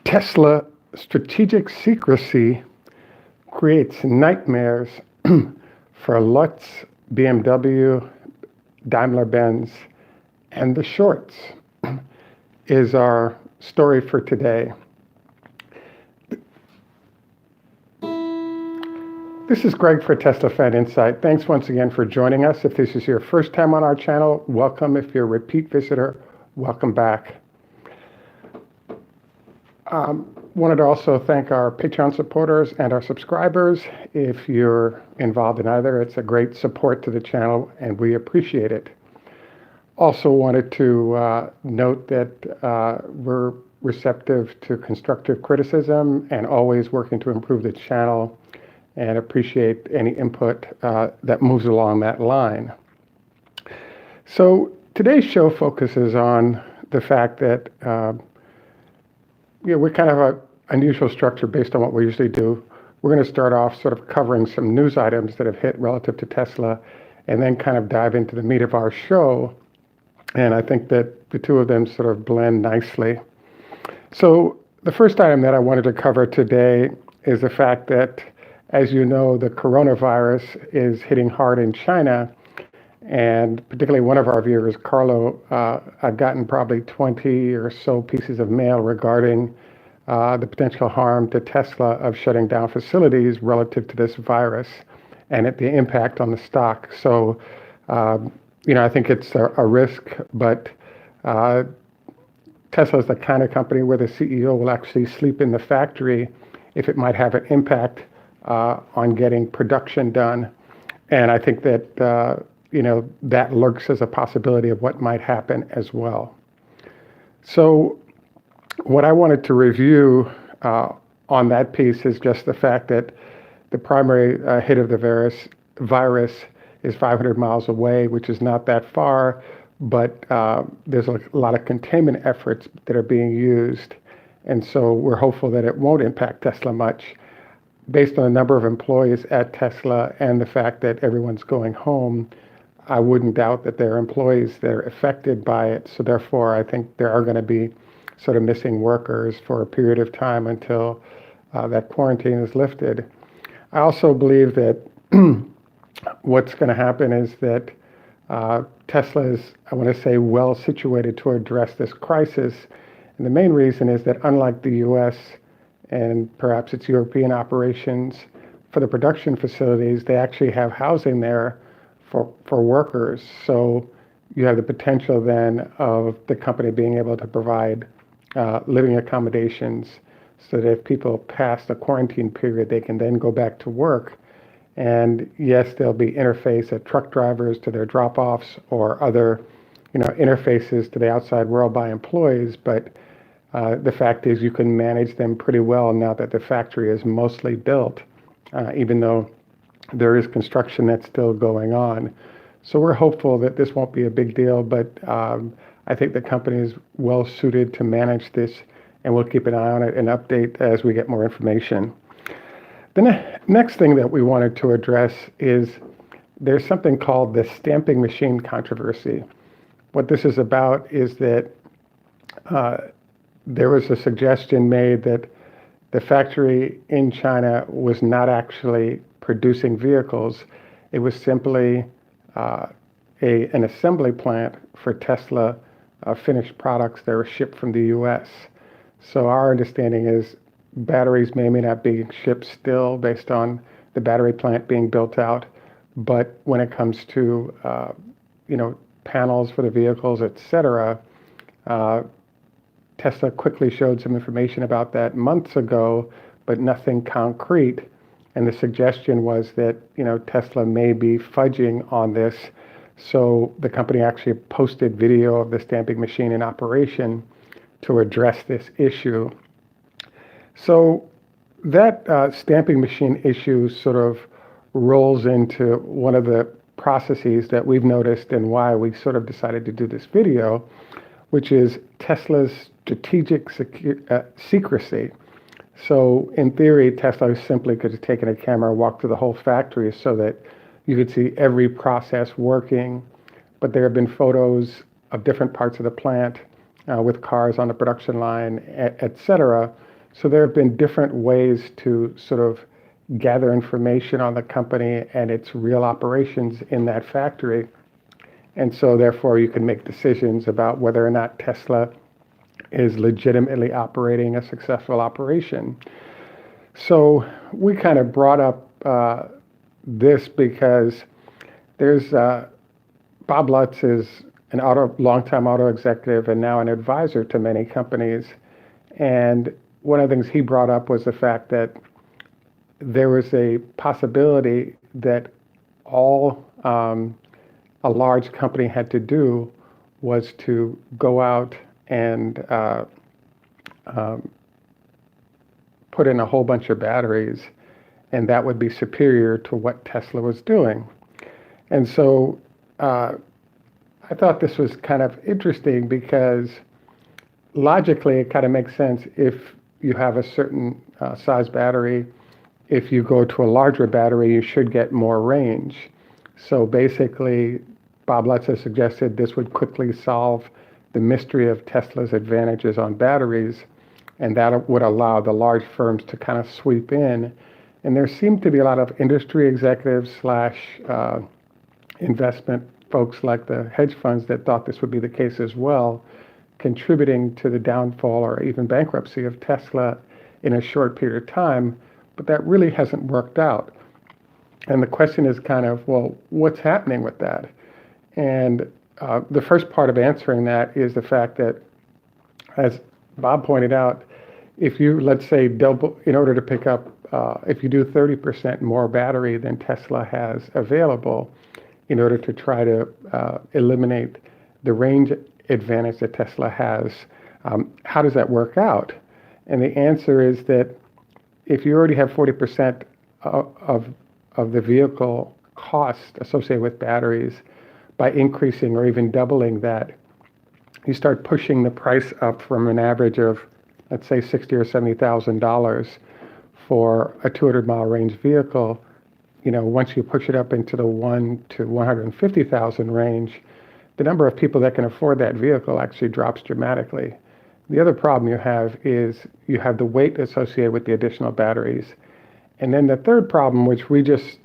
Tesla strategic secrecy creates nightmares for Lutz BMW, Daimler-Benz, and the shorts is our story for today. This is Greg for Teslafaninsight. Thanks once again for joining us. If this is your first time on our channel, welcome. If you're a repeat visitor, welcome back. Wanted to also thank our Patreon supporters and our subscribers. If you're involved in either, it's a great support to the channel and we appreciate it. Also wanted to note that we're receptive to constructive criticism and always working to improve the channel, and appreciate any input that moves along that line. So today's show focuses on the fact that we're kind of an unusual structure based on what we usually do. We're going to start off sort of covering some news items that have hit relative to Tesla, and then kind of dive into the meat of our show. And I think that the two of them sort of blend nicely. So the first item that I wanted to cover today is the fact that, as you know, the coronavirus is hitting hard in China, and particularly one of our viewers, Carlo, I've gotten probably 20 or so pieces of mail regarding the potential harm to Tesla of shutting down facilities relative to this virus and the impact on the stock. So, I think it's a risk, but Tesla is the kind of company where the CEO will actually sleep in the factory if it might have an impact on getting production done. And I think that, that lurks as a possibility of what might happen as well. So what I wanted to review on that piece is just the fact that the primary hit of the virus is 500 miles away, which is not that far, but there's a lot of containment efforts that are being used. And so we're hopeful that it won't impact Tesla much. Based on the number of employees at Tesla and the fact that everyone's going home, I wouldn't doubt that there are employees that are affected by it. So therefore, I think there are going to be sort of missing workers for a period of time until that quarantine is lifted. I also believe that what's going to happen is that Tesla is, I want to say, well situated to address this crisis. And the main reason is that unlike the US, and perhaps its European operations, for the production facilities, they actually have housing there for workers. So you have the potential then of the company being able to provide living accommodations so that if people pass the quarantine period, they can then go back to work. And yes, there'll be interface of truck drivers to their drop-offs or other interfaces to the outside world by employees, but the fact is you can manage them pretty well now that the factory is mostly built, even though there is construction that's still going on. So we're hopeful that this won't be a big deal, but I think the company is well suited to manage this, and we'll keep an eye on it and update as we get more information. The next thing that we wanted to address is there's something called the stamping machine controversy. What this is about is that there was a suggestion made that the factory in China was not actually producing vehicles. It was simply an assembly plant for Tesla finished products that were shipped from the US. So our understanding is batteries may not be shipped still based on the battery plant being built out, but when it comes to panels for the vehicles, etc., Tesla quickly showed some information about that months ago, but nothing concrete. And the suggestion was that, Tesla may be fudging on this. So the company actually posted video of the stamping machine in operation to address this issue. So that stamping machine issue sort of rolls into one of the processes that we've noticed and why we sort of decided to do this video, which is Tesla's strategic secrecy. So in theory, Tesla simply could have taken a camera and walked through the whole factory so that you could see every process working. But there have been photos of different parts of the plant with cars on the production line, et cetera. So there have been different ways to sort of gather information on the company and its real operations in that factory. And so therefore you can make decisions about whether or not Tesla is legitimately operating a successful operation. So we kind of brought up this because there's Bob Lutz is an longtime auto executive and now an advisor to many companies. And one of the things he brought up was the fact that there was a possibility that all a large company had to do was to go out and put in a whole bunch of batteries, and that would be superior to what Tesla was doing. And so I thought this was kind of interesting because logically it kind of makes sense if you have a certain size battery. If you go to a larger battery, you should get more range. So basically, Bob Lutz has suggested this would quickly solve the mystery of Tesla's advantages on batteries, and that would allow the large firms to kind of sweep in. And there seemed to be a lot of industry executives / investment folks like the hedge funds that thought this would be the case as well, contributing to the downfall or even bankruptcy of Tesla in a short period of time. But that really hasn't worked out. And the question is kind of, well, what's happening with that? And the first part of answering that is the fact that, as Bob pointed out, if you, let's say, double, in order to pick up, if you do 30% more battery than Tesla has available, in order to try to eliminate the range advantage that Tesla has, how does that work out? And the answer is that if you already have 40% of the vehicle cost associated with batteries, by increasing or even doubling that, you start pushing the price up from an average of, let's say, $60,000 or $70,000 for a 200-mile range vehicle. You know, once you push it up into the 1 to 150,000 range, the number of people that can afford that vehicle actually drops dramatically. The other problem you have is you have the weight associated with the additional batteries. And then the third problem, which we just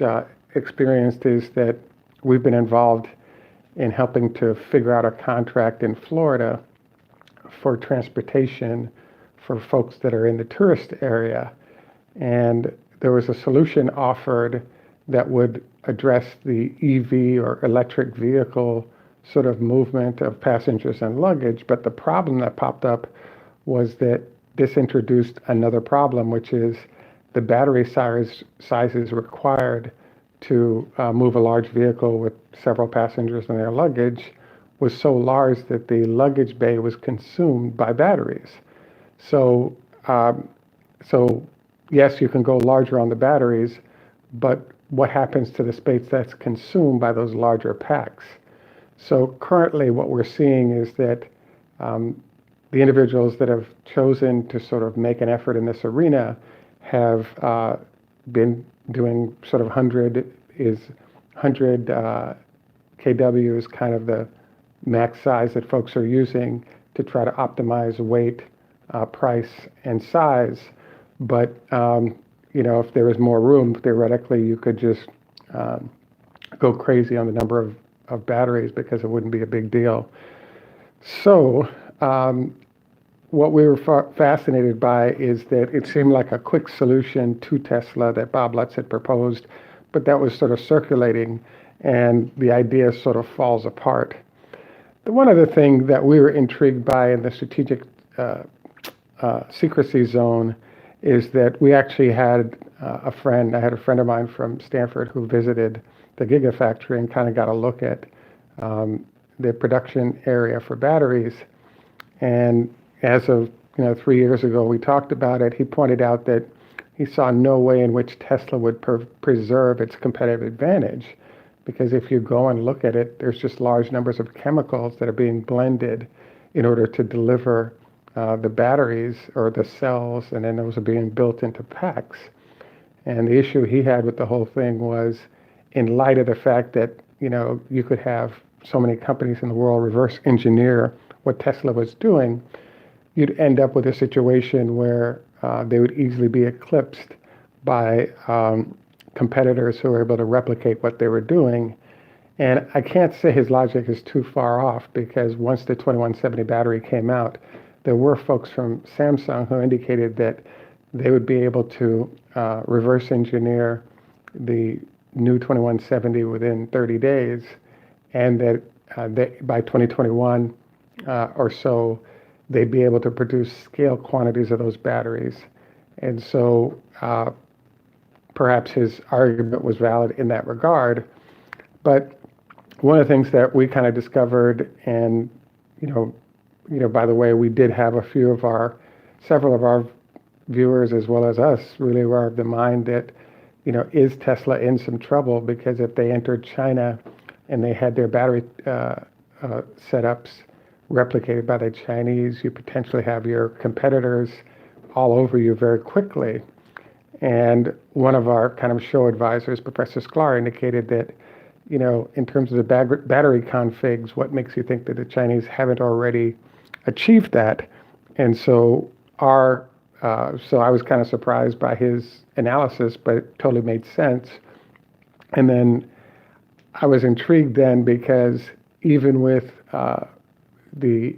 experienced, is that we've been involved in helping to figure out a contract in Florida for transportation for folks that are in the tourist area. And there was a solution offered that would address the EV or electric vehicle sort of movement of passengers and luggage. But the problem that popped up was that this introduced another problem, which is the battery sizes required to move a large vehicle with several passengers and their luggage was so large that the luggage bay was consumed by batteries. So yes, you can go larger on the batteries, but what happens to the space that's consumed by those larger packs? So currently what we're seeing is that the individuals that have chosen to sort of make an effort in this arena have been doing sort of 100 kW is kind of the max size that folks are using to try to optimize weight, price, and size. But you know, if there was more room, theoretically, you could just go crazy on the number of batteries because it wouldn't be a big deal. So what we were fascinated by is that it seemed like a quick solution to Tesla that Bob Lutz had proposed, but that was sort of circulating, and the idea sort of falls apart. The one other thing that we were intrigued by in the strategic secrecy zone is that we actually had I had a friend of mine from Stanford who visited the Gigafactory and kind of got a look at the production area for batteries. And as of 3 years ago, we talked about it. He pointed out that he saw no way in which Tesla would preserve its competitive advantage, because if you go and look at it, there's just large numbers of chemicals that are being blended in order to deliver the batteries or the cells, and then those are being built into packs. And the issue he had with the whole thing was, in light of the fact that you could have so many companies in the world reverse engineer what Tesla was doing, you'd end up with a situation where they would easily be eclipsed by competitors who were able to replicate what they were doing. And I can't say his logic is too far off, because once the 2170 battery came out, there were folks from Samsung who indicated that they would be able to reverse engineer the new 2170 within 30 days, and that by 2021 or so, they'd be able to produce scale quantities of those batteries. And so perhaps his argument was valid in that regard. But one of the things that we kind of discovered, and by the way, we did have several of our viewers as well as us really were of the mind that, is Tesla in some trouble? Because if they entered China and they had their battery setups replicated by the Chinese, you potentially have your competitors all over you very quickly. And one of our kind of show advisors, Professor Sklar, indicated that, in terms of the battery configs, what makes you think that the Chinese haven't already achieved that? And so so I was kind of surprised by his analysis, but it totally made sense. And then I was intrigued then, because even with the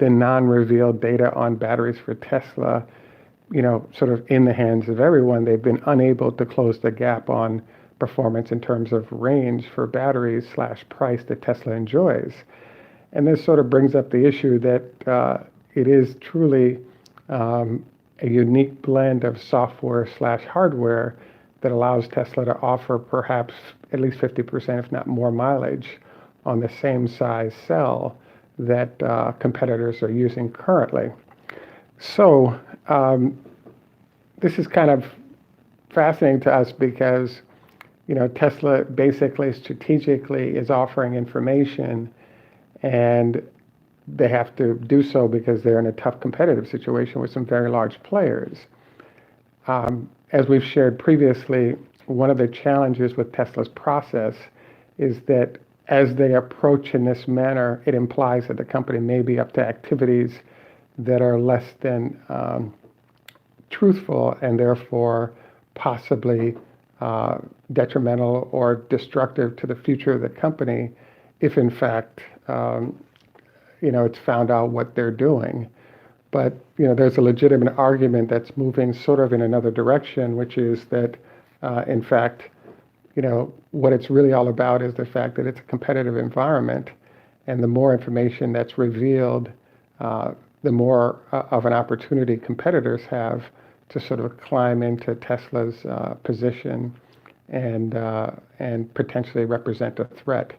non-revealed data on batteries for Tesla, sort of in the hands of everyone, they've been unable to close the gap on performance in terms of range for batteries / price that Tesla enjoys. And this sort of brings up the issue that it is truly a unique blend of software / hardware that allows Tesla to offer perhaps at least 50%, if not more, mileage on the same size cell that competitors are using currently. So this is kind of fascinating to us, because Tesla basically strategically is offering information, and they have to do so because they're in a tough competitive situation with some very large players. As we've shared previously, one of the challenges with Tesla's process is that as they approach in this manner, it implies that the company may be up to activities that are less than truthful, and therefore possibly detrimental or destructive to the future of the company, if in fact it's found out what they're doing. But there's a legitimate argument that's moving sort of in another direction, which is that in fact what it's really all about is the fact that it's a competitive environment, and the more information that's revealed, the more of an opportunity competitors have to sort of climb into Tesla's position and potentially represent a threat.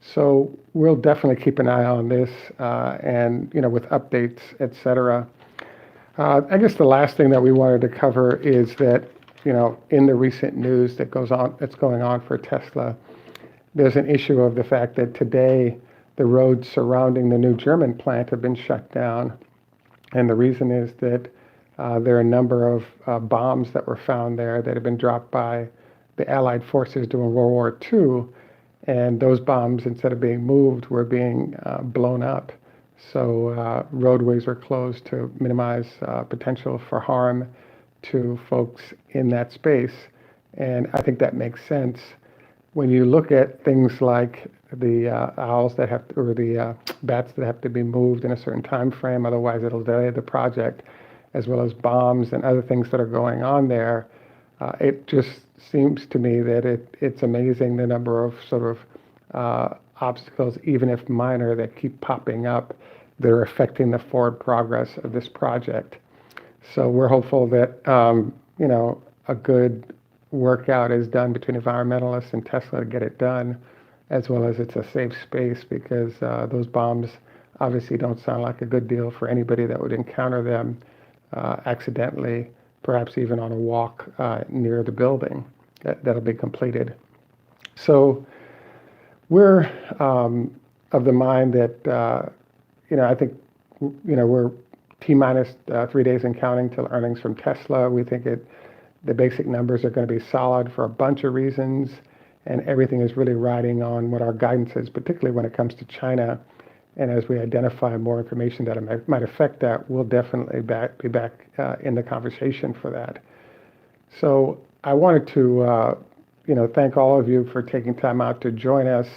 So we'll definitely keep an eye on this, and with updates, et cetera. I guess the last thing that we wanted to cover is that in the recent news that's going on for Tesla, there's an issue of the fact that today the roads surrounding the new German plant have been shut down, and the reason is that there are a number of bombs that were found there that have been dropped by the Allied forces during World War II. And those bombs, instead of being moved, were being blown up. So roadways were closed to minimize potential for harm to folks in that space. And I think that makes sense. When you look at things like the owls that have to, or the bats that have to be moved in a certain time frame, otherwise it'll delay the project, as well as bombs and other things that are going on there, it just seems to me that it's amazing the number of sort of obstacles, even if minor, that keep popping up that are affecting the forward progress of this project. So we're hopeful that a good workout is done between environmentalists and Tesla to get it done, as well as it's a safe space, because those bombs obviously don't sound like a good deal for anybody that would encounter them accidentally, perhaps even on a walk near the building that'll be completed. So we're of the mind that, I think, we're T-minus 3 days and counting till earnings from Tesla. We think the basic numbers are going to be solid for a bunch of reasons, and everything is really riding on what our guidance is, particularly when it comes to China, And as we identify more information that might affect that, we'll definitely be back in the conversation for that. So I wanted to, thank all of you for taking time out to join us.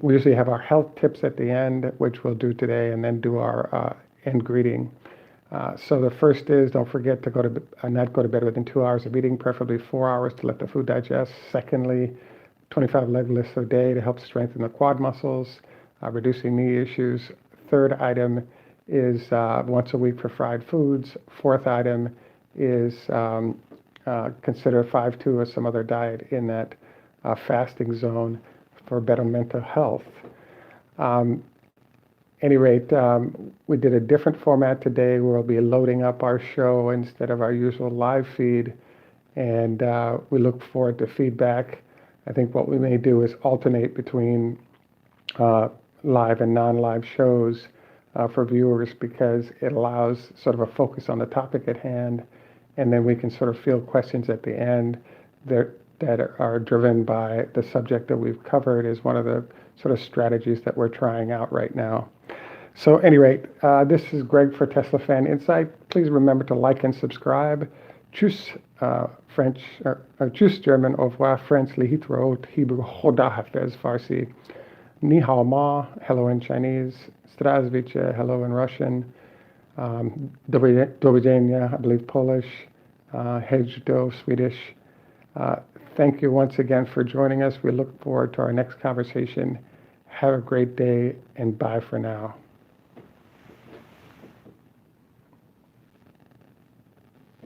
We usually have our health tips at the end, which we'll do today, and then do our end greeting. So the first is, don't forget to not go to bed within 2 hours of eating, preferably 4 hours to let the food digest. Secondly, 25 leg lifts a day to help strengthen the quad muscles, reducing knee issues. Third item is once a week for fried foods. Fourth item is consider 5-2 or some other diet in that fasting zone for better mental health. Any rate, we did a different format today where we'll be loading up our show instead of our usual live feed, and we look forward to feedback. I think what we may do is alternate between live and non-live shows for viewers, because it allows sort of a focus on the topic at hand, and then we can sort of field questions at the end that are driven by the subject that we've covered is one of the sort of strategies that we're trying out right now. So at any rate, this is Greg for Teslafaninsight. Please remember to like and subscribe. Tschüss, French, tschüss, German, au revoir, French, Lihitro, Hebrew, Choda Hafez, Farsi, Ni hao ma, hello in Chinese, Zdravstvuyte, hello in Russian, do widzenia, I believe Polish, Hej do, Swedish. Thank you once again for joining us. We look forward to our next conversation. Have a great day, and bye for now.